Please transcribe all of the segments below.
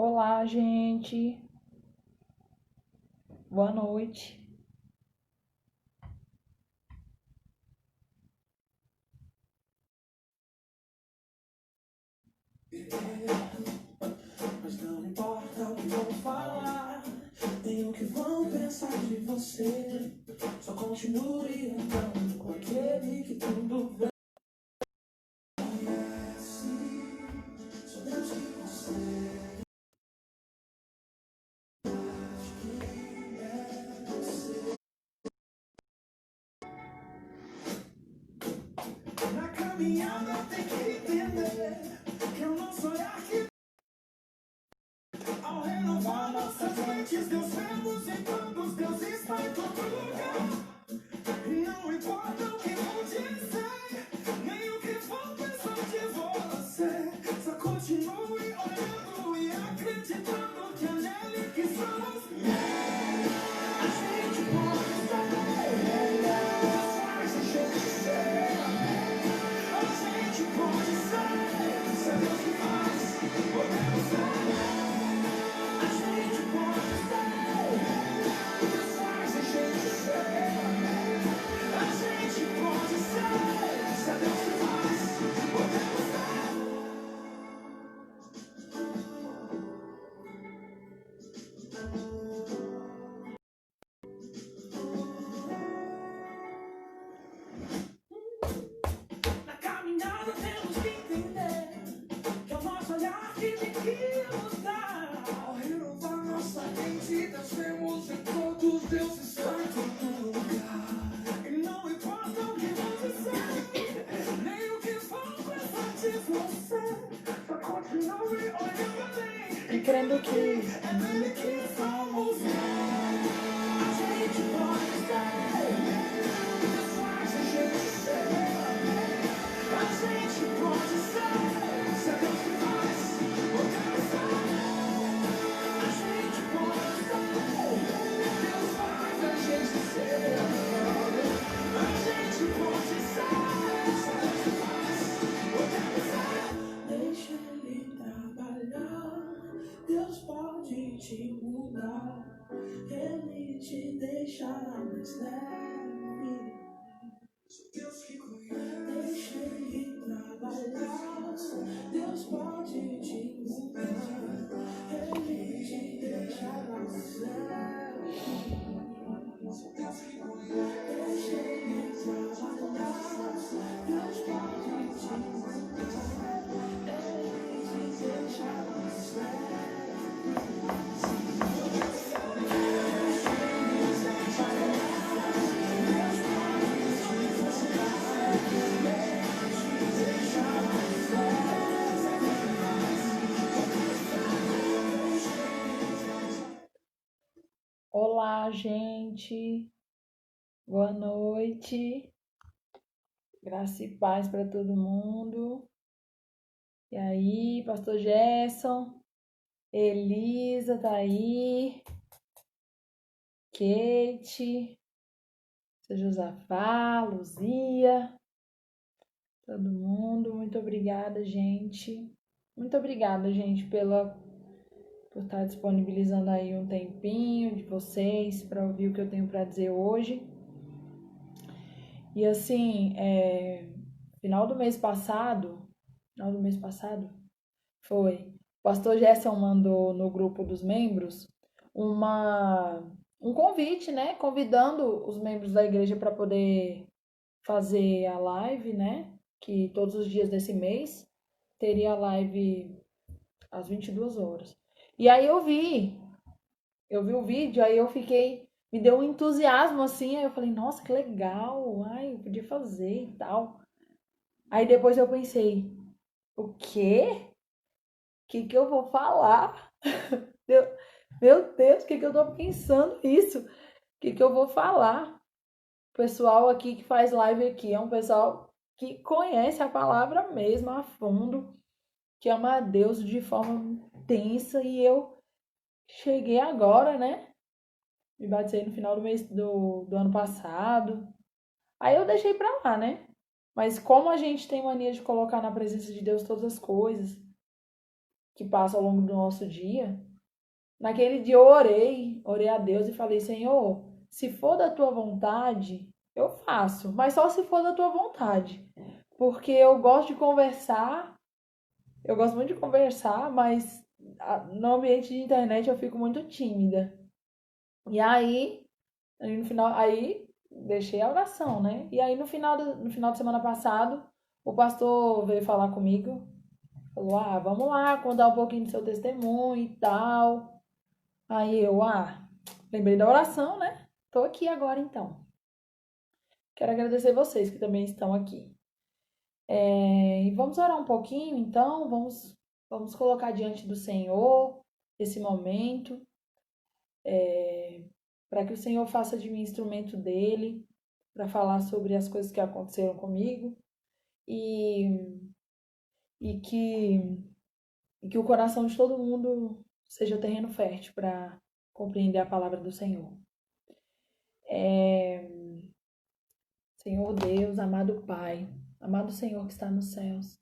Olá, gente. Boa noite. Mas não importa o que vão falar, nem o que vão pensar de você. Só continue andando com aquele que tudo vê. Só Deus que consegue. Na caminhada tem que entender que o nosso olhar que ao renovar nossas mentes, Deus vemos em todos, Deus está em todo lugar. E não importa o que vão dizer, nem o que vão pensar de você. Só continue olhando e acreditando que é nele que somos. A gente pode saber, Deus faz a gente ser. A gente pode ser, se é Deus que faz, podemos ser. A gente pode ser, Deus faz a gente ser. A gente pode ser, se é Deus que faz, podemos ser. Na caminhada temos que entender que é o nosso olhar que tem que mudar. Ao renovar nossa mente, Deus vemos em todos, Deus está em todo lugar. E não importa o que vão dizer, nem o que vão pensar de você. Só continue olhando além E crendo que é nele que somos. A gente pode ser, Deus faz a gente ser. A gente pode ser, se é Deus que faz, podemos ser. A gente pode ser, Deus faz a gente ser. A gente pode ser, se é Deus que faz, podemos ser. Deixa Ele trabalhar, Deus pode te mudar. Ele te deixará mais leve. Deus que conhece, deixa Ele trabalhar. Deus pode te mudar. Ele te deixará mais leve. Deus que conhece, deixa Ele trabalhar. Deus pode te mudar. Ele te deixará mais leve. olá, gente. Boa noite. Graça e paz para todo mundo. E aí, Pastor Gerson, Elisa tá aí, Kate, seu Josafá, Luzia, todo mundo. Muito obrigada, gente. Muito obrigada, gente, por estar disponibilizando aí um tempinho de vocês para ouvir o que eu tenho para dizer hoje. E assim, final do mês passado foi, o pastor Gerson mandou no grupo dos membros um convite, né? Convidando os membros da igreja para poder fazer a live, né? Que todos os dias desse mês teria a live às 22 horas. E aí eu vi o vídeo, aí eu fiquei, me deu um entusiasmo assim, aí eu falei, nossa, que legal, ai, eu podia fazer e tal. Aí depois eu pensei, o quê? O que que eu vou falar? Meu Deus, o que que eu tô pensando isso? O que que eu vou falar? O pessoal aqui que faz live aqui é um pessoal que conhece a palavra mesmo a fundo, que ama a Deus de forma intensa, e eu cheguei agora, né? Me batizei no final do mês do ano passado. Aí eu deixei pra lá, né? Mas como a gente tem mania de colocar na presença de Deus todas as coisas, que passa ao longo do nosso dia. Naquele dia eu orei a Deus e falei, Senhor, se for da tua vontade, eu faço, mas só se for da tua vontade. Porque eu gosto de conversar, eu gosto muito de conversar, mas no ambiente de internet eu fico muito tímida. E aí no final, aí deixei a oração, né? E aí no final de semana passado, o pastor veio falar comigo, falou: "Ah, vamos lá, contar um pouquinho do seu testemunho e tal". Aí lembrei da oração, né? Tô aqui agora então. Quero agradecer vocês que também estão aqui. E vamos orar um pouquinho, então, vamos colocar diante do Senhor esse momento, para que o Senhor faça de mim instrumento dele, para falar sobre as coisas que aconteceram comigo e, e que, e que o coração de todo mundo seja terreno fértil para compreender a palavra do Senhor. Senhor Deus, amado Pai, amado Senhor que está nos céus,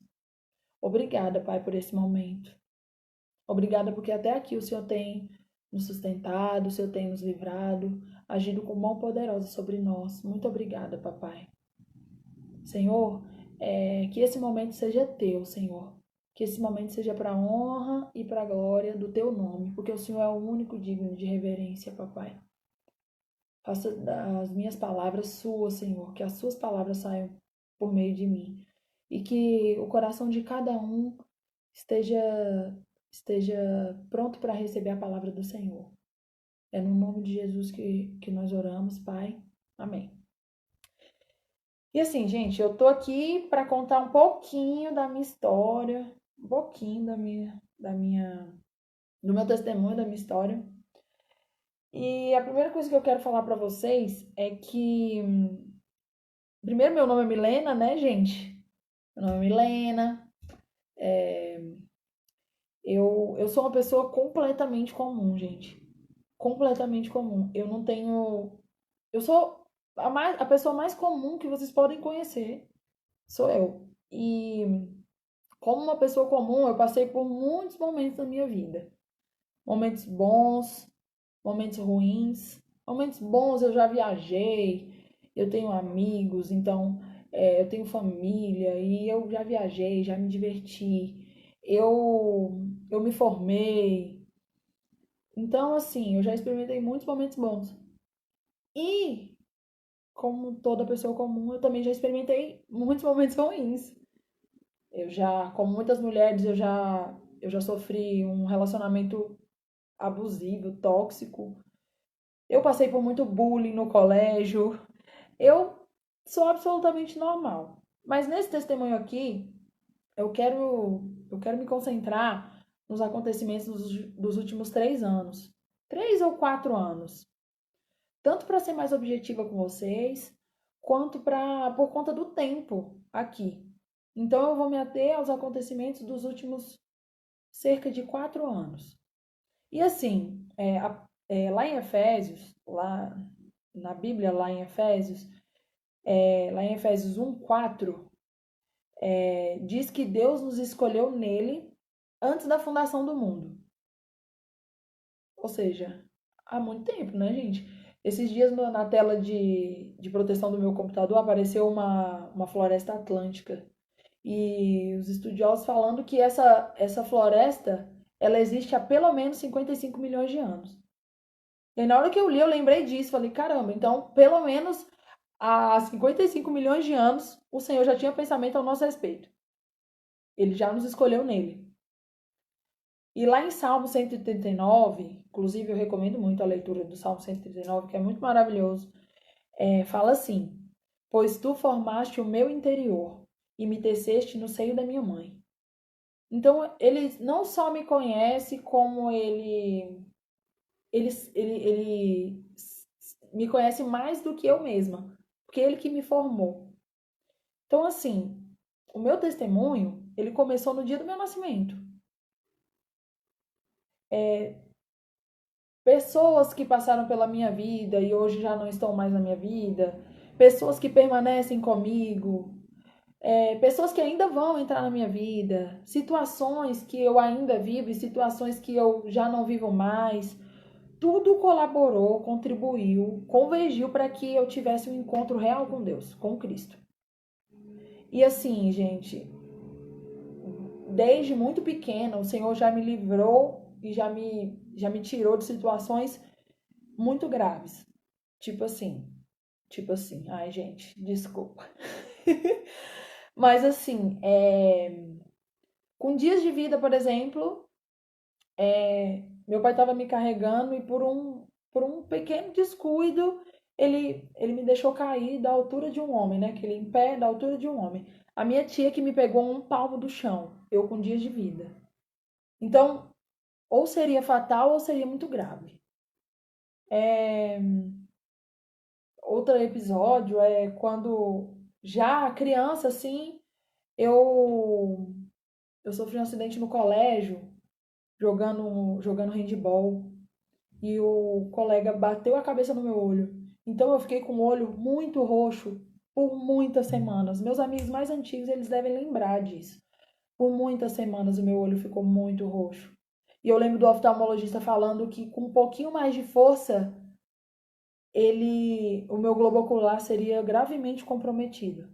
obrigada, Pai, por esse momento. Obrigada porque até aqui o Senhor tem nos sustentado, o Senhor tem nos livrado, agido com mão poderosa sobre nós. Muito obrigada, Papai. Senhor, que esse momento seja teu, Senhor. Que esse momento seja para a honra e para a glória do teu nome, porque o Senhor é o único digno de reverência, Papai. Faça das minhas palavras suas, Senhor, que as suas palavras saiam por meio de mim e que o coração de cada um esteja pronto para receber a palavra do Senhor. É no nome de Jesus que nós oramos, Pai. Amém. E assim, gente, eu tô aqui para contar um pouquinho da minha história, um pouquinho do meu testemunho, da minha história. E a primeira coisa que eu quero falar para vocês é que, primeiro, meu nome é Milena, né, gente? Meu nome é Milena. Eu sou uma pessoa completamente comum, gente. Completamente comum. Eu não tenho. Eu sou a pessoa mais comum que vocês podem conhecer. Sou eu. E como uma pessoa comum, eu passei por muitos momentos da minha vida. Momentos bons, momentos ruins. Momentos bons eu já viajei, eu tenho amigos, então eu tenho família e eu já viajei, já me diverti. Eu me formei. Então, assim, eu já experimentei muitos momentos bons. E, como toda pessoa comum, eu também já experimentei muitos momentos ruins. Como muitas mulheres, eu já sofri um relacionamento abusivo, tóxico. Eu passei por muito bullying no colégio. Eu sou absolutamente normal. Mas nesse testemunho aqui, eu quero me concentrar nos acontecimentos dos últimos 3 anos. 3 ou 4 anos. Tanto para ser mais objetiva com vocês, quanto por conta do tempo aqui. Então eu vou me ater aos acontecimentos dos últimos cerca de 4 anos. E assim, lá em Efésios, lá na Bíblia, lá em Efésios 1:4, diz que Deus nos escolheu nele antes da fundação do mundo. Ou seja, há muito tempo, né, gente? Esses dias na tela de proteção do meu computador apareceu uma floresta atlântica. E os estudiosos falando que essa floresta ela existe há pelo menos 55 milhões de anos. E aí, na hora que eu li, eu lembrei disso. Falei, caramba, então pelo menos há 55 milhões de anos o Senhor já tinha pensamento ao nosso respeito. Ele já nos escolheu nele. E lá em Salmo 139, inclusive eu recomendo muito a leitura do Salmo 139, que é muito maravilhoso, fala assim: Pois tu formaste o meu interior e me teceste no seio da minha mãe. Então, ele não só me conhece, como ele me conhece mais do que eu mesma, porque ele que me formou. Então, assim, o meu testemunho, ele começou no dia do meu nascimento. Pessoas que passaram pela minha vida e hoje já não estão mais na minha vida, pessoas que permanecem comigo, pessoas que ainda vão entrar na minha vida, situações que eu ainda vivo e situações que eu já não vivo mais. Tudo colaborou, contribuiu, convergiu para que eu tivesse um encontro real com Deus, com Cristo. E assim, gente, desde muito pequena, o Senhor já me livrou e já me tirou de situações muito graves. Tipo assim, ai gente, desculpa. Mas assim, com dias de vida, por exemplo, meu pai estava me carregando e por um pequeno descuido, ele me deixou cair da altura de um homem, né? Aquele em pé da altura de um homem. A minha tia que me pegou um palmo do chão, eu com dias de vida. Então, ou seria fatal ou seria muito grave. Outro episódio é quando já criança, assim, eu, eu sofri um acidente no colégio, jogando handball, e o colega bateu a cabeça no meu olho. Então eu fiquei com o olho muito roxo por muitas semanas. Meus amigos mais antigos, eles devem lembrar disso. Por muitas semanas o meu olho ficou muito roxo. E eu lembro do oftalmologista falando que com um pouquinho mais de força, o meu globo ocular seria gravemente comprometido.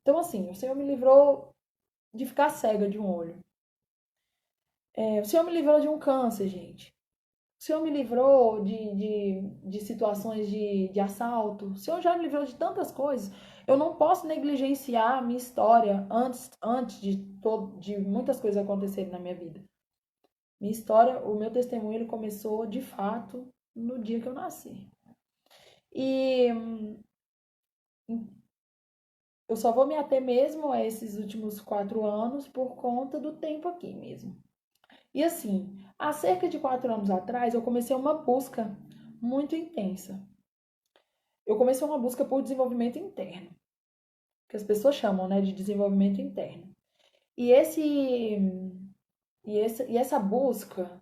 Então assim, o Senhor me livrou de ficar cega de um olho. O Senhor me livrou de um câncer, gente. O Senhor me livrou de situações de assalto. O Senhor já me livrou de tantas coisas. Eu não posso negligenciar a minha história antes de muitas coisas acontecerem na minha vida. Minha história, o meu testemunho, ele começou de fato no dia que eu nasci. E eu só vou me ater mesmo a esses últimos 4 anos por conta do tempo aqui mesmo. E assim, há cerca de 4 anos atrás, eu comecei uma busca muito intensa. Eu comecei uma busca por desenvolvimento interno, que as pessoas chamam, né, de desenvolvimento interno. E essa busca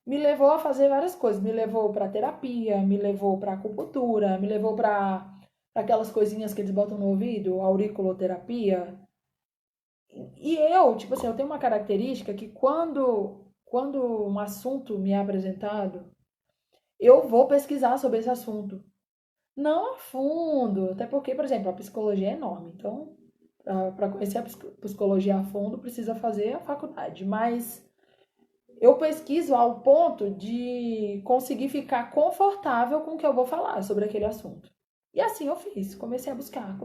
me levou a fazer várias coisas. Me levou para terapia, me levou para acupuntura, me levou para aquelas coisinhas que eles botam no ouvido, auriculoterapia. E eu, tipo assim, eu tenho uma característica que quando um assunto me é apresentado, eu vou pesquisar sobre esse assunto. Não a fundo, até porque, por exemplo, a psicologia é enorme. Então, para conhecer a psicologia a fundo, precisa fazer a faculdade. Mas eu pesquiso ao ponto de conseguir ficar confortável com o que eu vou falar sobre aquele assunto. E assim eu fiz. Comecei a buscar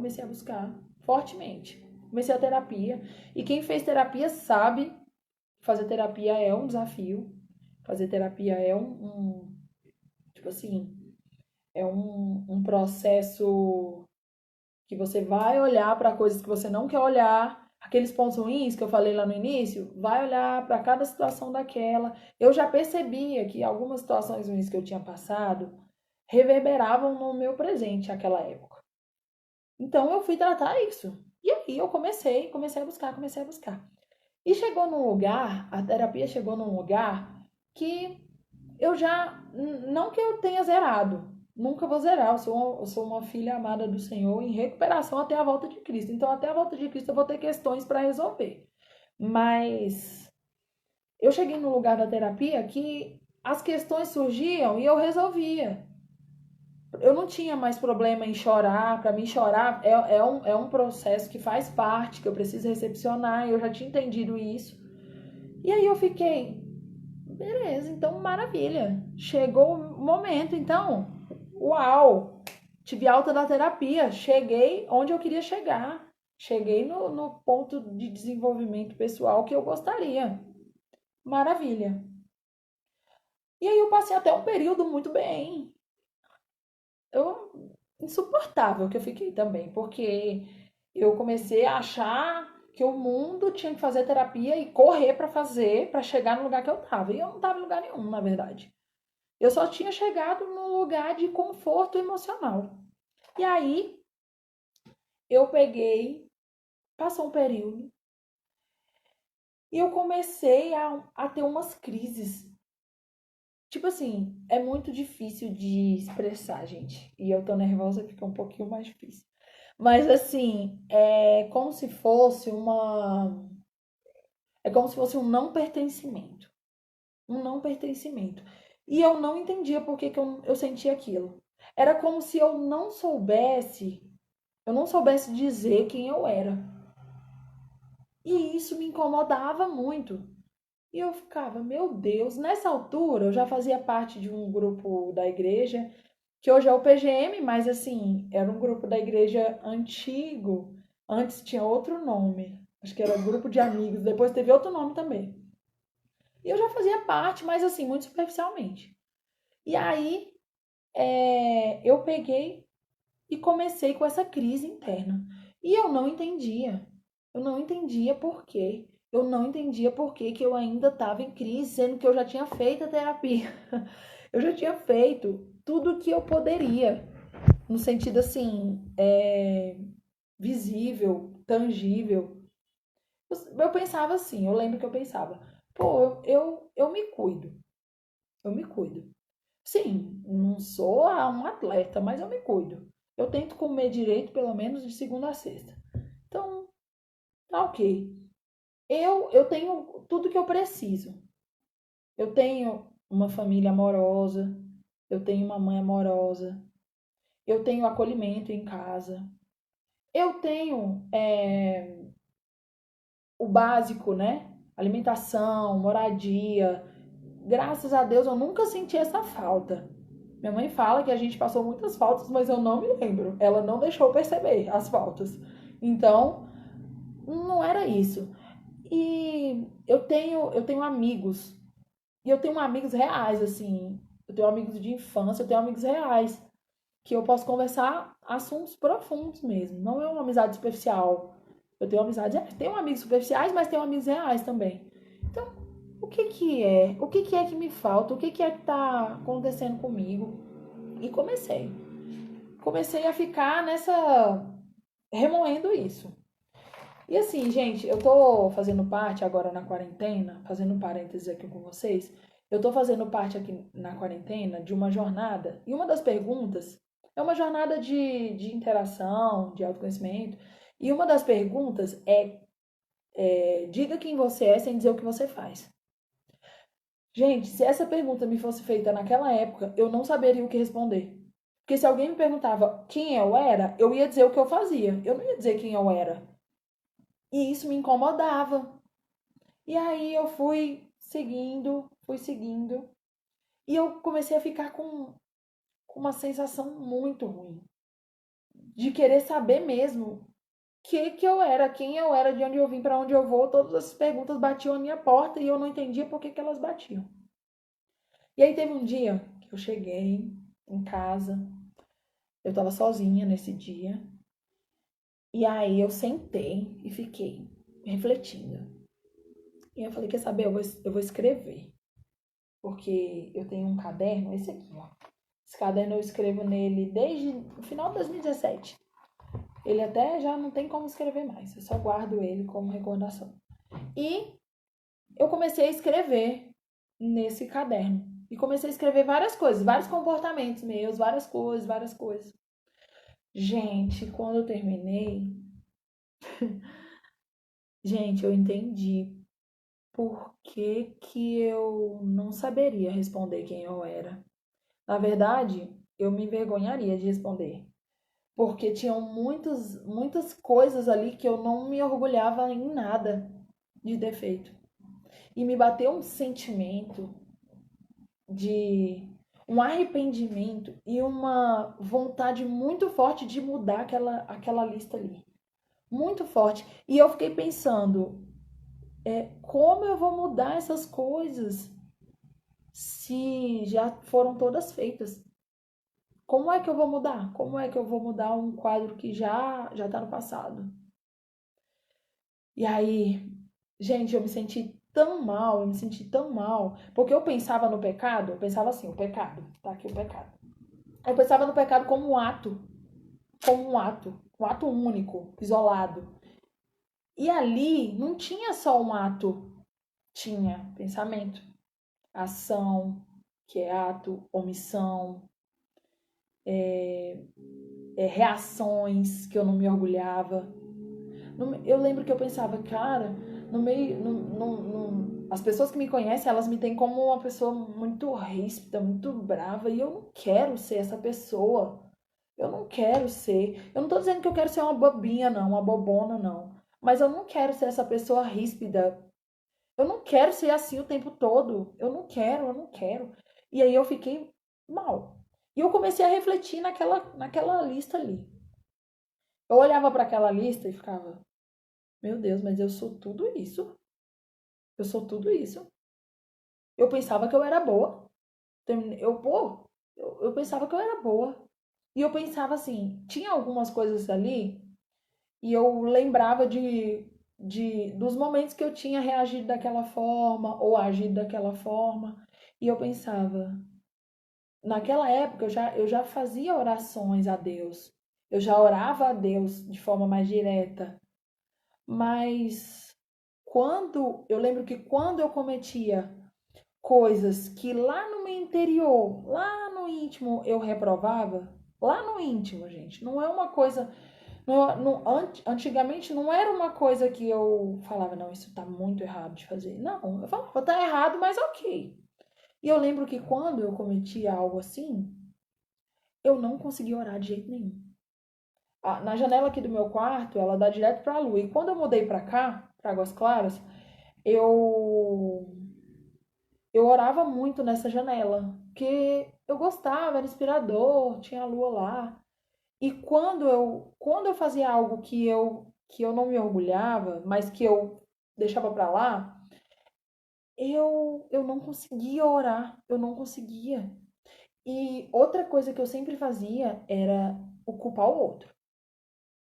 fortemente. Comecei a terapia. E quem fez terapia sabe que fazer terapia é um desafio. Fazer terapia é tipo assim, é um processo que você vai olhar para coisas que você não quer olhar, aqueles pontos ruins que eu falei lá no início, vai olhar para cada situação daquela. Eu já percebia que algumas situações ruins que eu tinha passado reverberavam no meu presente naquela época. Então eu fui tratar isso. E aí eu comecei a buscar. E chegou num lugar, a terapia chegou num lugar que eu já, não que eu tenha zerado, nunca vou zerar, eu sou uma filha amada do Senhor em recuperação até a volta de Cristo. Então, até a volta de Cristo eu vou ter questões para resolver. Mas eu cheguei no lugar da terapia que as questões surgiam e eu resolvia. Eu não tinha mais problema em chorar. Para mim, chorar é um processo que faz parte, que eu preciso recepcionar. Eu já tinha entendido isso. E aí eu fiquei, beleza, então maravilha. Chegou o momento, então, uau! Tive alta da terapia, cheguei onde eu queria chegar. Cheguei no ponto de desenvolvimento pessoal que eu gostaria. Maravilha. E aí eu passei até um período muito bem. Insuportável que eu fiquei também, porque eu comecei a achar que o mundo tinha que fazer terapia e correr para fazer, para chegar no lugar que eu tava. E eu não tava em lugar nenhum, na verdade. Eu só tinha chegado num lugar de conforto emocional. E aí eu peguei, passou um período, e eu comecei a ter umas crises. Tipo assim, é muito difícil de expressar, gente. E eu tô nervosa, fica um pouquinho mais difícil. Mas assim, é como se fosse um não pertencimento. Um não pertencimento. E eu não entendia por que eu sentia aquilo. Era como se eu não soubesse dizer quem eu era. E isso me incomodava muito. E eu ficava, meu Deus, nessa altura eu já fazia parte de um grupo da igreja, que hoje é o PGM, mas assim, era um grupo da igreja antigo. Antes tinha outro nome. Acho que era grupo de amigos, depois teve outro nome também. E eu já fazia parte, mas assim, muito superficialmente. E aí, eu peguei e comecei com essa crise interna. E eu não entendia. Eu não entendia por quê. Eu não entendia por que que eu ainda estava em crise, sendo que eu já tinha feito a terapia. Eu já tinha feito tudo o que eu poderia, no sentido assim, visível, tangível. Eu pensava assim, eu lembro que eu pensava, pô, eu me cuido, eu me cuido. Sim, não sou um atleta, mas eu me cuido. Eu tento comer direito pelo menos de segunda a sexta. Então, tá ok. Eu tenho tudo que eu preciso. Eu tenho uma família amorosa, eu tenho uma mãe amorosa, eu tenho acolhimento em casa, eu tenho o básico, né? Alimentação, moradia. Graças a Deus eu nunca senti essa falta. Minha mãe fala que a gente passou muitas faltas, mas eu não me lembro. Ela não deixou perceber as faltas. Então, não era isso. E eu tenho amigos. E eu tenho amigos reais, assim. Eu tenho amigos de infância, eu tenho amigos reais. Que eu posso conversar assuntos profundos mesmo. Não é uma amizade superficial. Eu tenho amizade, tenho amigos superficiais, mas tenho amigos reais também. Então, o que que é? O que que é que me falta? O que que é que tá acontecendo comigo? E comecei a ficar remoendo isso. E assim, gente, eu tô fazendo parte agora na quarentena, fazendo um parênteses aqui com vocês, eu tô fazendo parte aqui na quarentena de uma jornada, e uma das perguntas é uma jornada de interação, de autoconhecimento, e uma das perguntas diga quem você é sem dizer o que você faz. Gente, se essa pergunta me fosse feita naquela época, eu não saberia o que responder. Porque se alguém me perguntava quem eu era, eu ia dizer o que eu fazia. Eu não ia dizer quem eu era. E isso me incomodava. E aí eu fui seguindo. E eu comecei a ficar com uma sensação muito ruim. De querer saber mesmo que eu era, quem eu era, de onde eu vim, para onde eu vou. Todas essas perguntas batiam a minha porta e eu não entendia por que elas batiam. E aí teve um dia que eu cheguei em casa, eu tava sozinha nesse dia, e aí eu sentei e fiquei refletindo. E eu falei, quer saber, eu vou escrever. Porque eu tenho um caderno, esse aqui, ó. Esse caderno eu escrevo nele desde o final de 2017. Ele até já não tem como escrever mais, eu só guardo ele como recordação. E eu comecei a escrever nesse caderno. E comecei a escrever várias coisas, vários comportamentos meus, várias coisas, várias coisas. Gente, quando eu terminei, gente, eu entendi por que que eu não saberia responder quem eu era. Na verdade, eu me envergonharia de responder, porque tinham muitas coisas ali que eu não me orgulhava em nada de ter feito. E me bateu um sentimento de um arrependimento e uma vontade muito forte de mudar aquela lista ali. Muito forte. E eu fiquei pensando, como eu vou mudar essas coisas se já foram todas feitas? Como é que eu vou mudar? Como é que eu vou mudar um quadro que já tá no passado? E aí, gente, eu me senti tão mal, porque eu pensava no pecado, eu pensava assim, o pecado, tá aqui o pecado. Eu pensava no pecado como um ato único, isolado. E ali não tinha só um ato, tinha pensamento, ação, que é ato, omissão, reações que eu não me orgulhava. Eu lembro que eu pensava, cara, no meio. As pessoas que me conhecem, elas me têm como uma pessoa muito ríspida, muito brava, e eu não quero ser essa pessoa. Eu não quero ser. Eu não tô dizendo que eu quero ser uma bobinha, não, uma bobona, não. Mas eu não quero ser essa pessoa ríspida. Eu não quero ser assim o tempo todo. Eu não quero. E aí eu fiquei mal. E eu comecei a refletir naquela lista ali. Eu olhava para aquela lista e ficava, meu Deus, mas eu sou tudo isso. Eu sou tudo isso. Eu pensava que eu era boa. Eu pensava que eu era boa. E eu pensava assim, tinha algumas coisas ali e eu lembrava dos momentos que eu tinha reagido daquela forma ou agido daquela forma. E eu pensava, naquela época eu já fazia orações a Deus. Eu já orava a Deus de forma mais direta. Mas eu lembro que quando eu cometia coisas que lá no meu interior, lá no íntimo eu reprovava, lá no íntimo, gente, não é uma coisa, antigamente não era uma coisa que eu falava, não, isso tá muito errado de fazer. Não, eu falava, tá errado, mas ok. E eu lembro que quando eu cometia algo assim, eu não conseguia orar de jeito nenhum. Na janela aqui do meu quarto, ela dá direto pra lua. E quando eu mudei pra cá, pra Águas Claras, eu eu orava muito nessa janela, porque eu gostava, era inspirador, tinha a lua lá. E quando eu fazia algo que eu não me orgulhava, mas que eu deixava pra lá, eu não conseguia orar, eu não conseguia. E outra coisa que eu sempre fazia era o culpar o outro.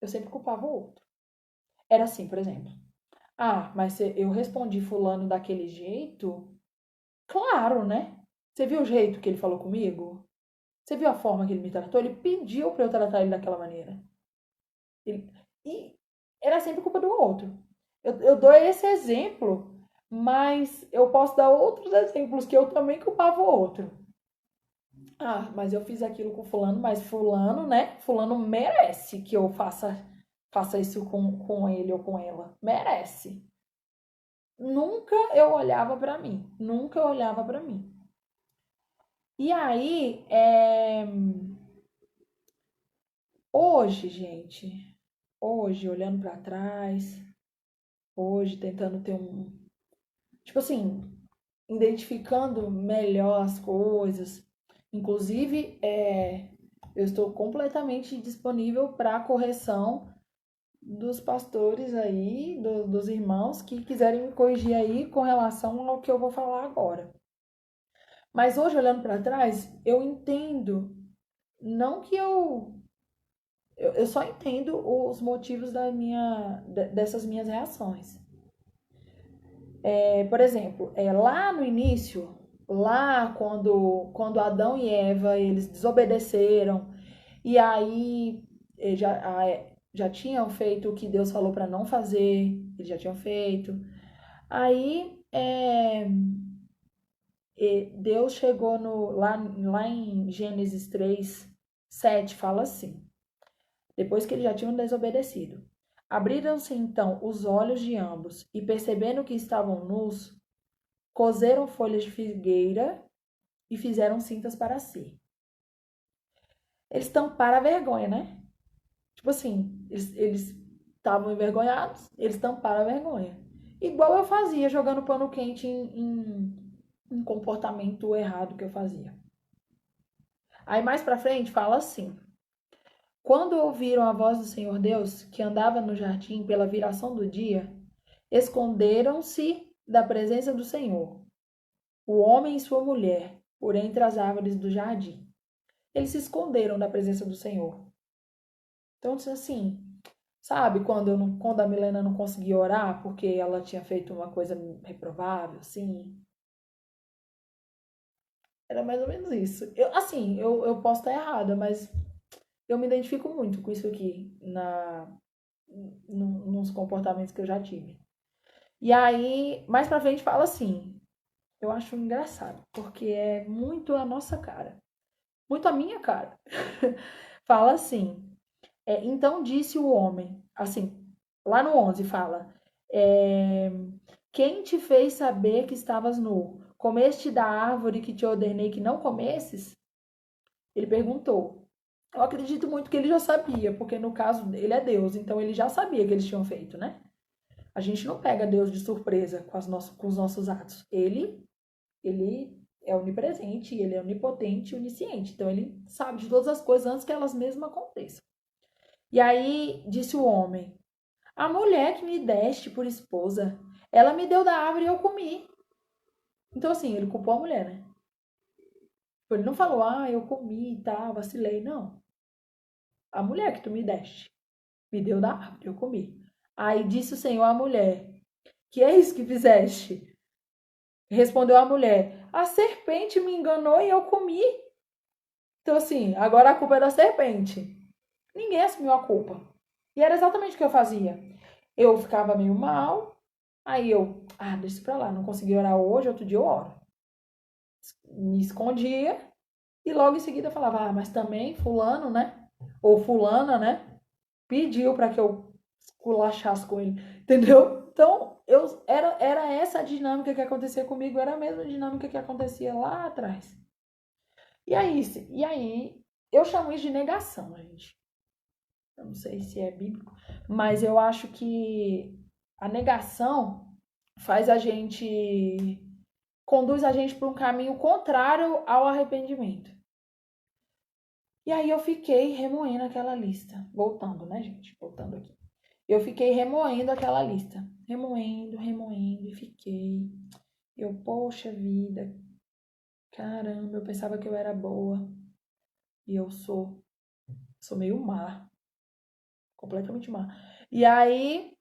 Eu sempre culpava o outro. Era assim, por exemplo. Ah, mas eu respondi fulano daquele jeito? Claro, né? Você viu o jeito que ele falou comigo? Você viu a forma que ele me tratou? Ele pediu pra eu tratar ele daquela maneira. Ele- E era sempre culpa do outro. Eu dou esse exemplo, mas eu posso dar outros exemplos que eu também culpava o outro. Ah, mas eu fiz aquilo com fulano, mas fulano, né? Fulano merece que eu faça isso com ele ou com ela. Merece. Nunca eu olhava pra mim. Nunca eu olhava pra mim. E aí, hoje, gente, hoje, olhando pra trás, hoje tentando ter tipo assim, identificando melhor as coisas. Inclusive, eu estou completamente disponível para correção dos pastores aí, dos irmãos que quiserem me corrigir aí com relação ao que eu vou falar agora. Mas hoje, olhando para trás, eu entendo, não que eu só entendo os motivos dessas minhas reações. Por exemplo, lá no início, lá quando Adão e Eva eles desobedeceram e aí já tinham feito o que Deus falou para não fazer, eles já tinham feito. Aí Deus chegou lá em Gênesis 3:7 fala assim: depois que eles já tinham desobedecido. Abriram-se então os olhos de ambos, e percebendo que estavam nus, coseram folhas de figueira e fizeram cintas para si. Eles tamparam a vergonha, né? Tipo assim, eles estavam envergonhados, eles tamparam a vergonha. Igual eu fazia, jogando pano quente em comportamento errado que eu fazia. Aí mais pra frente fala assim: quando ouviram a voz do Senhor Deus, que andava no jardim pela viração do dia, esconderam-se da presença do Senhor, o homem e sua mulher, por entre as árvores do jardim. Eles se esconderam da presença do Senhor. Então, assim, sabe quando a Milena não conseguia orar porque ela tinha feito uma coisa reprovável, assim? Era mais ou menos isso. Eu posso estar errada, mas eu me identifico muito com isso aqui nos comportamentos que eu já tive. E aí, mais pra frente fala assim, eu acho engraçado, porque é muito a nossa cara, muito a minha cara. Fala assim: Então disse o homem, assim, lá no 11 fala, é, quem te fez saber que estavas nu? Comeste da árvore que te ordenei que não comesses? Ele perguntou. Eu acredito muito que ele já sabia, porque no caso ele é Deus, então ele já sabia que eles tinham feito, né? A gente não pega Deus de surpresa com os nossos atos. Ele é onipresente, ele é onipotente e onisciente. Então ele sabe de todas as coisas antes que elas mesmas aconteçam. E aí disse o homem: a mulher que me deste por esposa, ela me deu da árvore e eu comi. Então, assim, ele culpou a mulher, né? Ele não falou, eu comi e tal, vacilei. Não. A mulher que tu me deste me deu da árvore, eu comi. Aí disse o Senhor à mulher: que é isso que fizeste? Respondeu a mulher: a serpente me enganou e eu comi. Então, assim, agora a culpa é da serpente. Ninguém assumiu a culpa. E era exatamente o que eu fazia. Eu ficava meio mal, aí eu, deixa isso pra lá, não consegui orar hoje, outro dia eu oro. Me escondia e logo em seguida eu falava, mas também fulano, né? Ou fulana, né? Pediu pra que eu esculachasse com ele, entendeu? Então, era essa a dinâmica que acontecia comigo, era a mesma dinâmica que acontecia lá atrás. E aí eu chamo isso de negação, gente. Eu não sei se é bíblico, mas eu acho que a negação faz a gente, conduz a gente para um caminho contrário ao arrependimento. E aí eu fiquei remoendo aquela lista. Voltando, né, gente? Voltando aqui. Eu fiquei remoendo aquela lista. Remoendo e fiquei. Eu, poxa vida, caramba, eu pensava que eu era boa. E eu sou meio má. Completamente má. E aí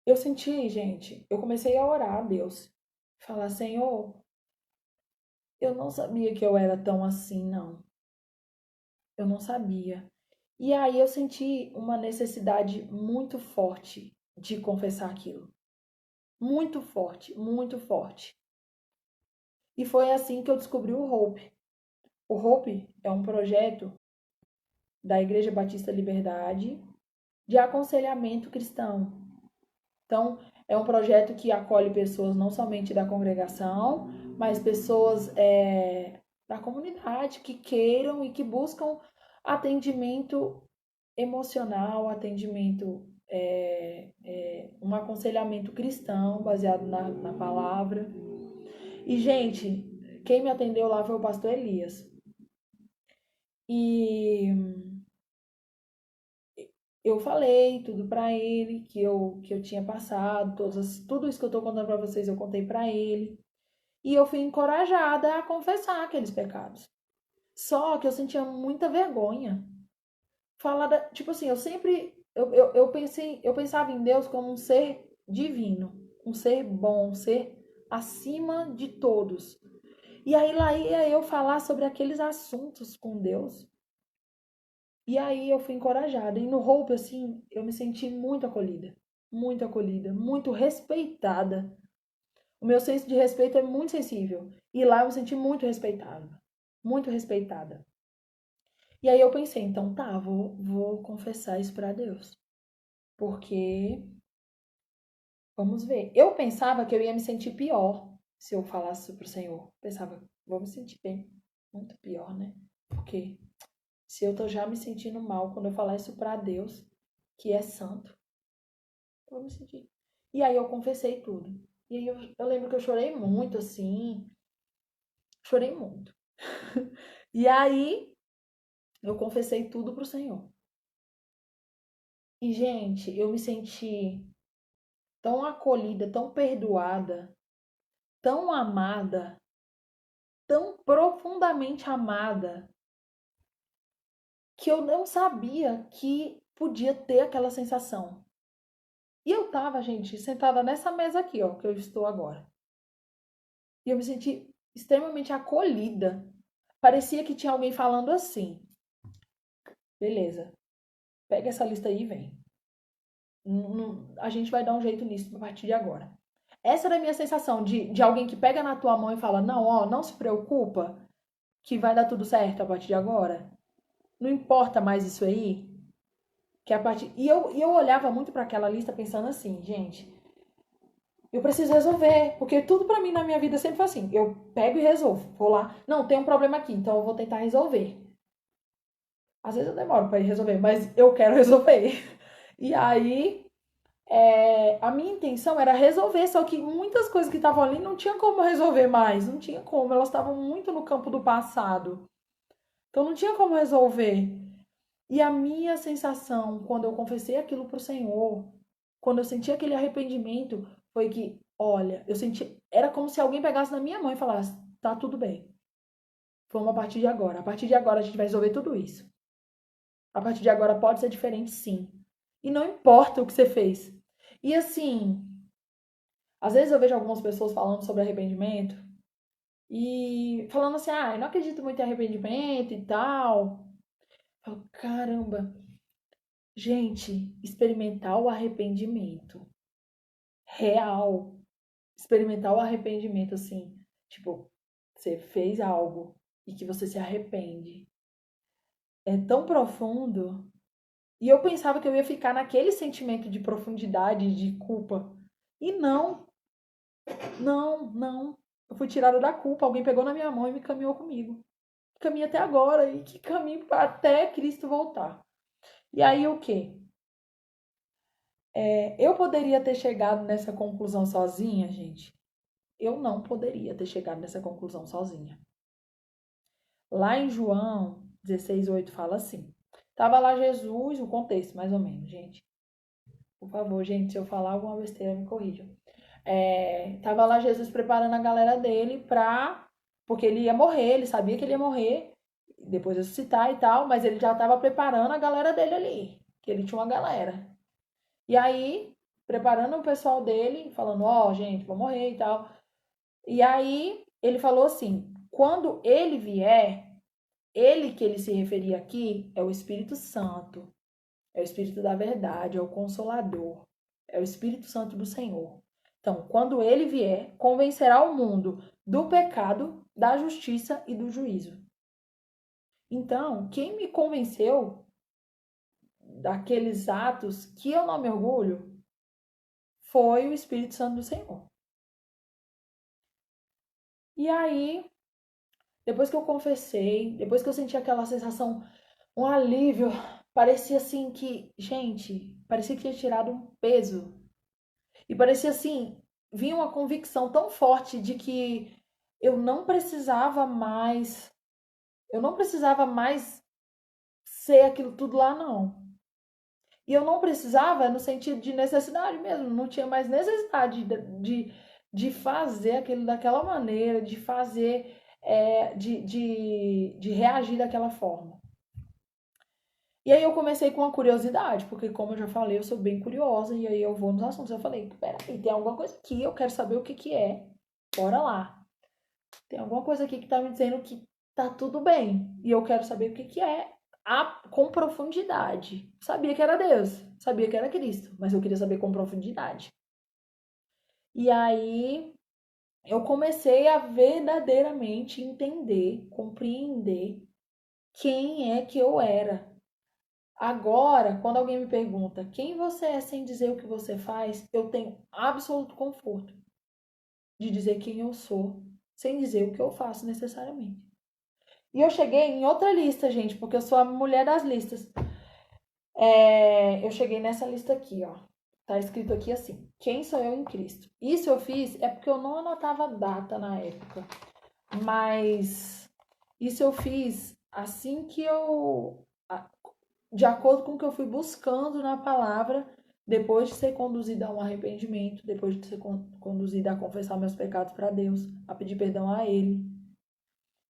eu senti, gente, eu comecei a orar a Deus. Falar, Senhor, eu não sabia que eu era tão assim, não. Eu não sabia. E aí eu senti uma necessidade muito forte de confessar aquilo. Muito forte, muito forte. E foi assim que eu descobri o Hope. O Hope é um projeto da Igreja Batista Liberdade de aconselhamento cristão. Então, é um projeto que acolhe pessoas não somente da congregação, mas pessoas da comunidade que queiram e que buscam atendimento emocional, atendimento, um aconselhamento cristão baseado na palavra. E, gente, quem me atendeu lá foi o pastor Elias. E eu falei tudo pra ele que eu tinha passado, tudo isso que eu tô contando pra vocês eu contei pra ele. E eu fui encorajada a confessar aqueles pecados. Só que eu sentia muita vergonha. Tipo assim, eu pensava em Deus como um ser divino, um ser bom, um ser acima de todos. E aí lá ia eu falar sobre aqueles assuntos com Deus. E aí eu fui encorajada. E no Hope, assim, eu me senti muito acolhida, muito respeitada. O meu senso de respeito é muito sensível. E lá eu me senti muito respeitada. Muito respeitada. E aí eu pensei, então tá, vou confessar isso pra Deus. Porque, vamos ver. Eu pensava que eu ia me sentir pior se eu falasse isso pro Senhor. Pensava, vou me sentir bem. Muito pior, né? Porque se eu tô já me sentindo mal quando eu falar isso pra Deus, que é santo, eu vou me sentir. E aí eu confessei tudo. E aí eu lembro que eu chorei muito, assim. Chorei muito. E aí eu confessei tudo pro Senhor. E, gente, eu me senti tão acolhida, tão perdoada, tão amada, tão profundamente amada, que eu não sabia que podia ter aquela sensação. E eu tava, gente, sentada nessa mesa aqui, ó, que eu estou agora. E eu me senti extremamente acolhida. Parecia que tinha alguém falando assim: beleza, pega essa lista aí e vem. A gente vai dar um jeito nisso a partir de agora. Essa era a minha sensação de alguém que pega na tua mão e fala: não, ó, não se preocupa, que vai dar tudo certo a partir de agora. não importa mais isso aí? Que a partir... E eu olhava muito para aquela lista pensando assim, gente, eu preciso resolver, porque tudo pra mim na minha vida sempre foi assim, eu pego e resolvo, vou lá, não, tem um problema aqui, então eu vou tentar resolver. Às vezes eu demoro pra ir resolver, mas eu quero resolver. E aí, a minha intenção era resolver, só que muitas coisas que estavam ali não tinha como resolver mais, não tinha como, elas estavam muito no campo do passado. Então não tinha como resolver. E a minha sensação, quando eu confessei aquilo pro Senhor, quando eu senti aquele arrependimento, foi que, olha, eu senti, era como se alguém pegasse na minha mão e falasse, tá tudo bem. Vamos a partir de agora. A partir de agora a gente vai resolver tudo isso. A partir de agora pode ser diferente, sim. E não importa o que você fez. E assim, às vezes eu vejo algumas pessoas falando sobre arrependimento e falando assim, ah, eu não acredito muito em arrependimento e tal. Eu falo, caramba, gente, experimentar o arrependimento real, experimentar o arrependimento assim, tipo, você fez algo e que você se arrepende. É tão profundo. E eu pensava que eu ia ficar naquele sentimento de profundidade, de culpa. E não, não, não. Eu fui tirada da culpa. Alguém pegou na minha mão e me caminhou comigo. Caminho até agora e que caminho até Cristo voltar. E aí o quê? Eu poderia ter chegado nessa conclusão sozinha, gente? Eu não poderia ter chegado nessa conclusão sozinha. Lá em João 16:8 fala assim. Tava lá Jesus, o contexto mais ou menos, gente. Por favor, gente, se eu falar alguma besteira, me corrijam. Tava lá Jesus preparando a galera dele pra... Porque ele ia morrer, ele sabia que ele ia morrer, depois ressuscitar e tal, mas ele já tava preparando a galera dele ali, que ele tinha uma galera. E aí, preparando o pessoal dele, falando, ó, gente, vou morrer e tal. E aí, ele falou assim, quando ele vier, ele que ele se referia aqui é o Espírito Santo, é o Espírito da verdade, é o Consolador, é o Espírito Santo do Senhor. Então, quando ele vier, convencerá o mundo do pecado, da justiça e do juízo. Então, quem me convenceu daqueles atos que eu não me orgulho foi o Espírito Santo do Senhor. E aí, depois que eu confessei, depois que eu senti aquela sensação, um alívio, parecia assim que, gente, parecia que tinha tirado um peso. E parecia assim, vinha uma convicção tão forte de que eu não precisava mais, eu não precisava mais ser aquilo tudo lá, não. E eu não precisava no sentido de necessidade mesmo, não tinha mais necessidade de fazer aquilo daquela maneira, de fazer, de reagir daquela forma. E aí eu comecei com uma curiosidade, porque como eu já falei, eu sou bem curiosa, e aí eu vou nos assuntos. Eu falei, peraí, tem alguma coisa aqui, eu quero saber o que que é. Bora lá. Tem alguma coisa aqui que tá me dizendo que tá tudo bem. E eu quero saber o que que é com profundidade. Sabia que era Deus, sabia que era Cristo, mas eu queria saber com profundidade. E aí eu comecei a verdadeiramente entender, compreender quem é que eu era. Agora, quando alguém me pergunta quem você é sem dizer o que você faz, eu tenho absoluto conforto de dizer quem eu sou, sem dizer o que eu faço necessariamente. E eu cheguei em outra lista, gente, porque eu sou a mulher das listas. Eu cheguei nessa lista aqui, ó. Tá escrito aqui assim: quem sou eu em Cristo? Isso eu fiz é porque eu não anotava data na época, mas isso eu fiz assim que eu, de acordo com o que eu fui buscando na palavra, depois de ser conduzida a um arrependimento, depois de ser conduzida a confessar meus pecados para Deus, a pedir perdão a Ele.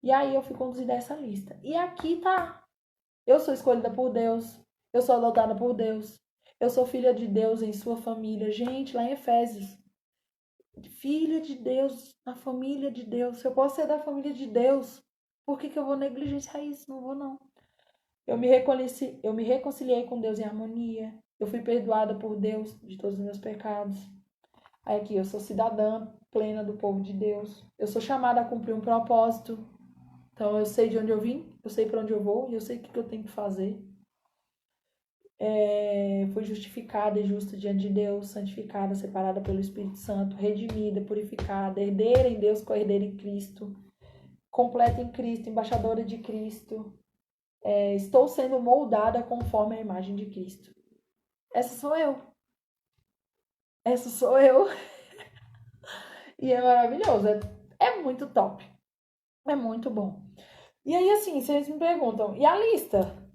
E aí eu fui conduzida a essa lista. E aqui tá. Eu sou escolhida por Deus. Eu sou adotada por Deus. Eu sou filha de Deus em sua família. Gente, lá em Efésios. Filha de Deus, na família de Deus. Se eu posso ser da família de Deus, por que eu vou negligenciar isso? Não vou, não. Eu me reconciliei com Deus em harmonia. Eu fui perdoada por Deus de todos os meus pecados. Aí aqui, eu sou cidadã plena do povo de Deus. Eu sou chamada a cumprir um propósito. Então eu sei de onde eu vim, eu sei para onde eu vou e eu sei o que eu tenho que fazer. Fui justificada e justa diante de Deus, santificada, separada pelo Espírito Santo, redimida, purificada, herdeira em Deus, co-herdeira em Cristo, completa em Cristo, embaixadora de Cristo. Estou sendo moldada conforme a imagem de Cristo. Essa sou eu. Essa sou eu. E é maravilhoso. É muito top. É muito bom. E aí, assim, vocês me perguntam, e a lista?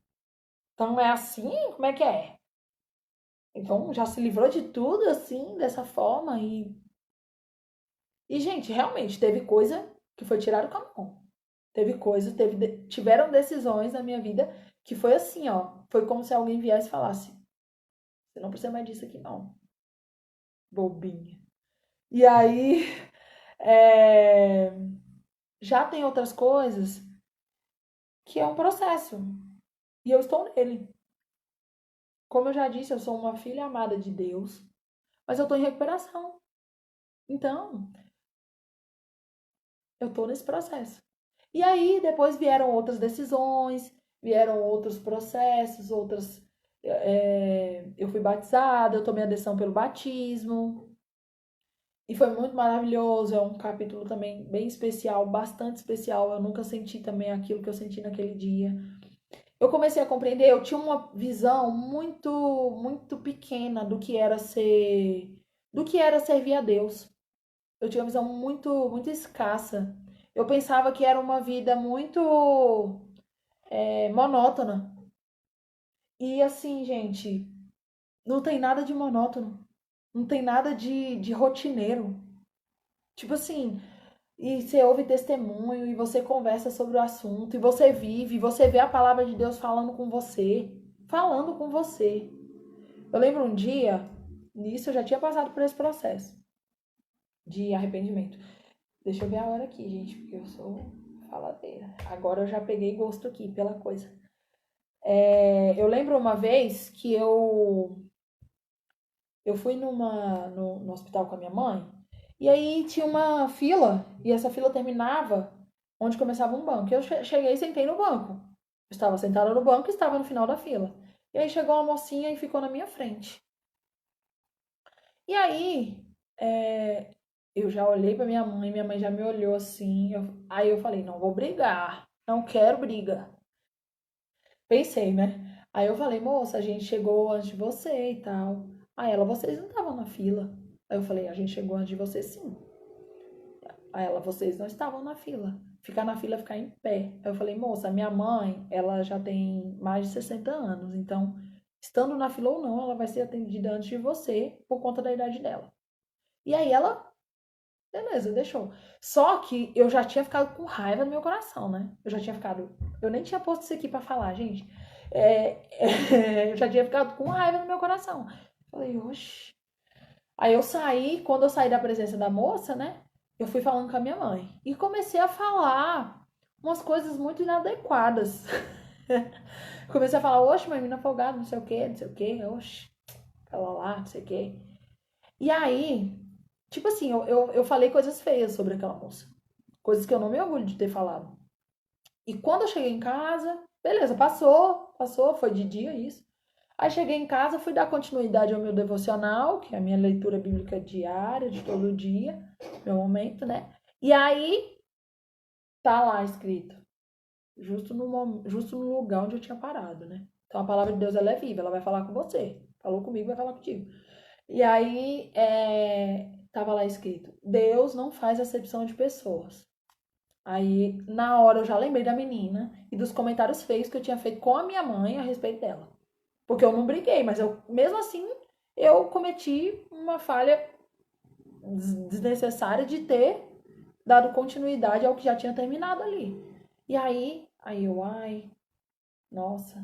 Então é assim? Como é que é? Então já se livrou de tudo assim, dessa forma? E gente, realmente, teve coisa que foi tirada com a mão. Teve coisa, tiveram decisões na minha vida que foi assim, ó. Foi como se alguém viesse e falasse: você não precisa mais disso aqui, não. Bobinha. E aí, é, já tem outras coisas que é um processo. E eu estou nele. Como eu já disse, eu sou uma filha amada de Deus, mas eu estou em recuperação. Então, eu estou nesse processo. E aí, depois vieram outras decisões, vieram outros processos, outras. Eu fui batizada, eu tomei a decisão pelo batismo. E foi muito maravilhoso. É um capítulo também bem especial, bastante especial. Eu nunca senti também aquilo que eu senti naquele dia. Eu comecei a compreender, eu tinha uma visão muito, muito pequena do que era servir a Deus. Eu tinha uma visão muito, muito escassa. Eu pensava que era uma vida muito monótona. E assim, gente, não tem nada de monótono. Não tem nada de rotineiro. Tipo assim, e você ouve testemunho, e você conversa sobre o assunto, e você vive, e você vê a palavra de Deus falando com você. Falando com você. Eu lembro um dia, nisso eu já tinha passado por esse processo de arrependimento. Deixa eu ver a hora aqui, gente, porque eu sou faladeira. Agora eu já peguei gosto aqui pela coisa. Eu lembro uma vez que eu fui no hospital com a minha mãe, e aí tinha uma fila, e essa fila terminava onde começava um banco. Eu cheguei e sentei no banco. Eu estava sentada no banco e estava no final da fila. E aí chegou uma mocinha e ficou na minha frente. E aí, eu já olhei pra minha mãe já me olhou assim. Aí eu falei, não vou brigar, não quero briga. Pensei, né? Aí eu falei, moça, a gente chegou antes de você e tal. Aí ela, vocês não estavam na fila. Aí eu falei, a gente chegou antes de você sim. Aí ela, vocês não estavam na fila. Ficar na fila é ficar em pé. Aí eu falei, moça, minha mãe, ela já tem mais de 60 anos. Então, estando na fila ou não, ela vai ser atendida antes de você por conta da idade dela. E aí ela, beleza, deixou. Só que eu já tinha ficado com raiva no meu coração, né? Eu já tinha ficado. Eu nem tinha posto isso aqui pra falar, gente. Eu já tinha ficado com raiva no meu coração. Falei, oxe. Aí eu saí, quando eu saí da presença da moça, né? Eu fui falando com a minha mãe. E comecei a falar umas coisas muito inadequadas. Comecei a falar, oxe, mãe, menina folgada, não sei o quê, não sei o quê, oxe, ela lá, não sei o quê. E aí, tipo assim, eu falei coisas feias sobre aquela moça. Coisas que eu não me orgulho de ter falado. E quando eu cheguei em casa, beleza, passou, foi de dia isso. Aí cheguei em casa, fui dar continuidade ao meu devocional, que é a minha leitura bíblica diária, de todo dia, meu momento, né? E aí, tá lá escrito, justo no lugar onde eu tinha parado, né? Então a palavra de Deus, ela é viva, ela vai falar com você. Falou comigo, vai falar contigo. E aí, tava lá escrito, Deus não faz acepção de pessoas. Aí, na hora, eu já lembrei da menina e dos comentários feios que eu tinha feito com a minha mãe a respeito dela. Porque eu não briguei, mas mesmo assim, eu cometi uma falha desnecessária de ter dado continuidade ao que já tinha terminado ali. E aí eu, ai, nossa,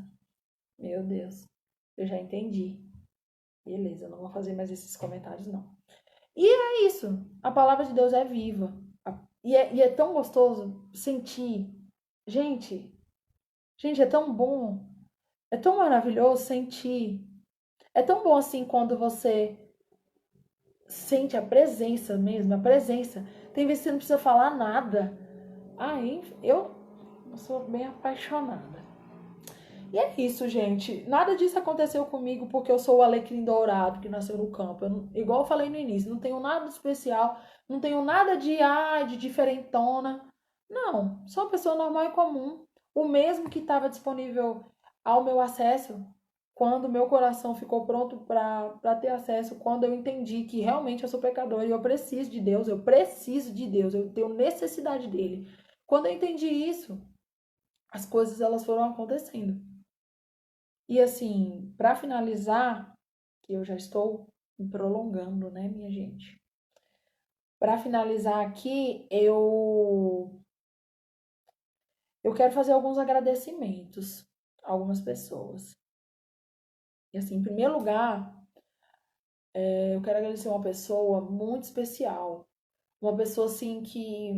meu Deus, eu já entendi. Beleza, eu não vou fazer mais esses comentários, não. E é isso. A palavra de Deus é viva. E é tão gostoso sentir. Gente, é tão bom. É tão maravilhoso sentir. É tão bom assim quando você sente a presença mesmo, a presença. Tem vezes que você não precisa falar nada. Ah, eu. Eu sou bem apaixonada. E é isso, gente. Nada disso aconteceu comigo porque eu sou o alecrim dourado que nasceu no campo. Igual eu falei no início, não tenho nada de especial, não tenho nada de diferentona. Não, sou uma pessoa normal e comum. O mesmo que estava disponível ao meu acesso quando meu coração ficou pronto para ter acesso, quando eu entendi que realmente eu sou pecador e eu preciso de Deus, eu tenho necessidade dele. Quando eu entendi isso, as coisas elas foram acontecendo. E assim, para finalizar, que eu já estou me prolongando, né, minha gente? Para finalizar aqui, eu quero fazer alguns agradecimentos a algumas pessoas. E assim, em primeiro lugar, eu quero agradecer uma pessoa muito especial, uma pessoa assim que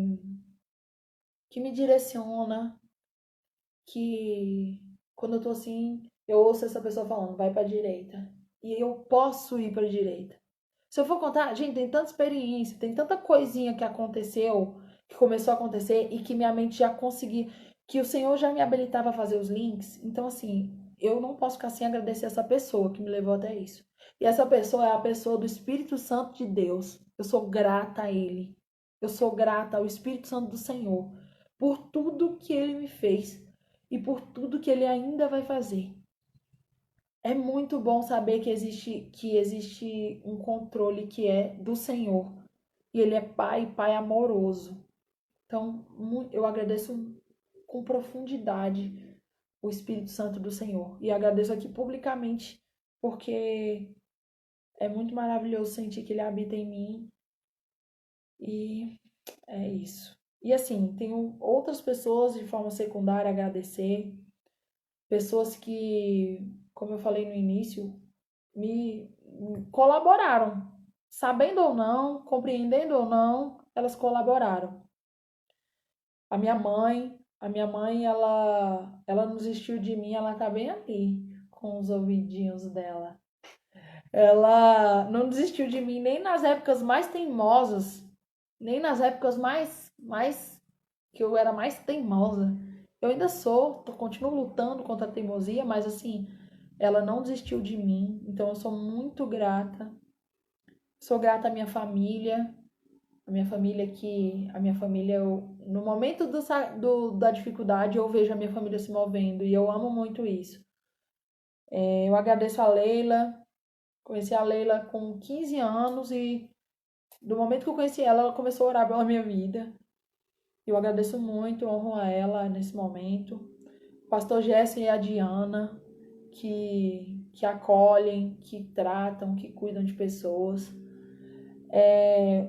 me direciona, que quando eu tô assim, eu ouço essa pessoa falando, vai pra direita. E eu posso ir pra direita. Se eu for contar, gente, tem tanta experiência, tem tanta coisinha que aconteceu, que começou a acontecer e que minha mente já conseguiu, que o Senhor já me habilitava a fazer os links. Então, assim, eu não posso ficar sem agradecer essa pessoa que me levou até isso. E essa pessoa é a pessoa do Espírito Santo de Deus. Eu sou grata a Ele. Eu sou grata ao Espírito Santo do Senhor por tudo que Ele me fez e por tudo que Ele ainda vai fazer. É muito bom saber que existe um controle que é do Senhor. E Ele é Pai amoroso. Então, eu agradeço com profundidade o Espírito Santo do Senhor. E agradeço aqui publicamente, porque é muito maravilhoso sentir que Ele habita em mim. E é isso. E assim, tenho outras pessoas de forma secundária a agradecer. Pessoas que, como eu falei no início, me colaboraram. Sabendo ou não, compreendendo ou não, elas colaboraram. A minha mãe, ela não desistiu de mim, ela tá bem ali, com os ouvidinhos dela. Ela não desistiu de mim nem nas épocas mais teimosas, nem nas épocas mais que eu era mais teimosa. Eu ainda continuo lutando contra a teimosia, mas assim, ela não desistiu de mim, então eu sou muito grata. Sou grata à minha família, no momento da dificuldade, eu vejo a minha família se movendo e eu amo muito isso. Eu agradeço a Leila, conheci a Leila com 15 anos e do momento que eu conheci ela, ela começou a orar pela minha vida. Eu agradeço muito, honro a ela nesse momento. O pastor Jesse e a Diana, que acolhem, que tratam, que cuidam de pessoas.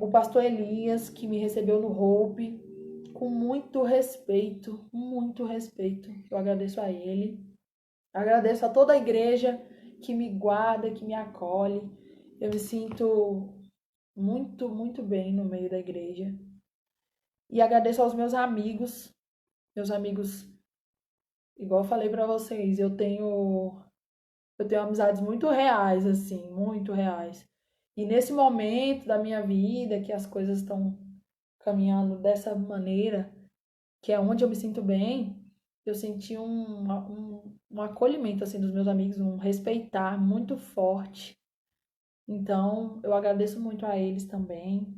O pastor Elias, que me recebeu no Hope, com muito respeito, muito respeito. Eu agradeço a ele. Agradeço a toda a igreja que me guarda, que me acolhe. Eu me sinto muito, muito bem no meio da igreja. E agradeço aos meus amigos, igual eu falei para vocês, eu tenho amizades muito reais, assim, muito reais. E nesse momento da minha vida, que as coisas estão caminhando dessa maneira, que é onde eu me sinto bem, eu senti um acolhimento, assim, dos meus amigos, um respeitar muito forte. Então, eu agradeço muito a eles também.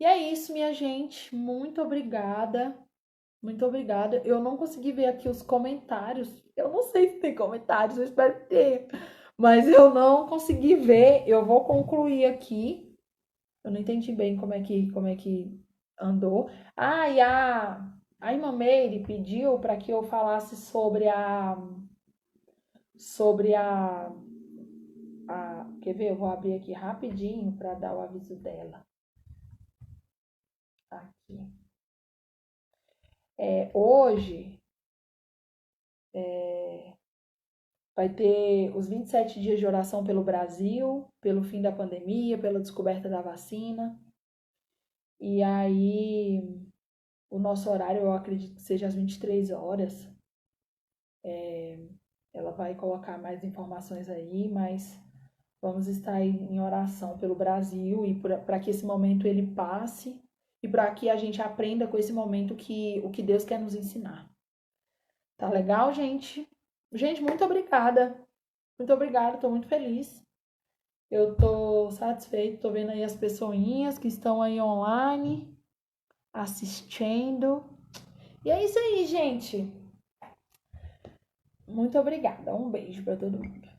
E é isso, minha gente. Muito obrigada. Muito obrigada. Eu não consegui ver aqui os comentários. Eu não sei se tem comentários, eu espero que tenha. Mas eu não consegui ver. Eu vou concluir aqui. Eu não entendi bem como é que andou. Ah, e a Imameire pediu para que eu falasse sobre a. Quer ver? Eu vou abrir aqui rapidinho para dar o aviso dela. Aqui. Hoje vai ter os 27 dias de oração pelo Brasil, pelo fim da pandemia, pela descoberta da vacina. E aí, o nosso horário, eu acredito que seja às 23 horas. Ela vai colocar mais informações aí, mas vamos estar aí em oração pelo Brasil e para que esse momento ele passe e para que a gente aprenda com esse momento o que Deus quer nos ensinar. Tá legal, gente? Gente, muito obrigada. Muito obrigada, tô muito feliz. Eu tô satisfeito, tô vendo aí as pessoinhas que estão aí online assistindo. E é isso aí, gente. Muito obrigada. Um beijo pra todo mundo.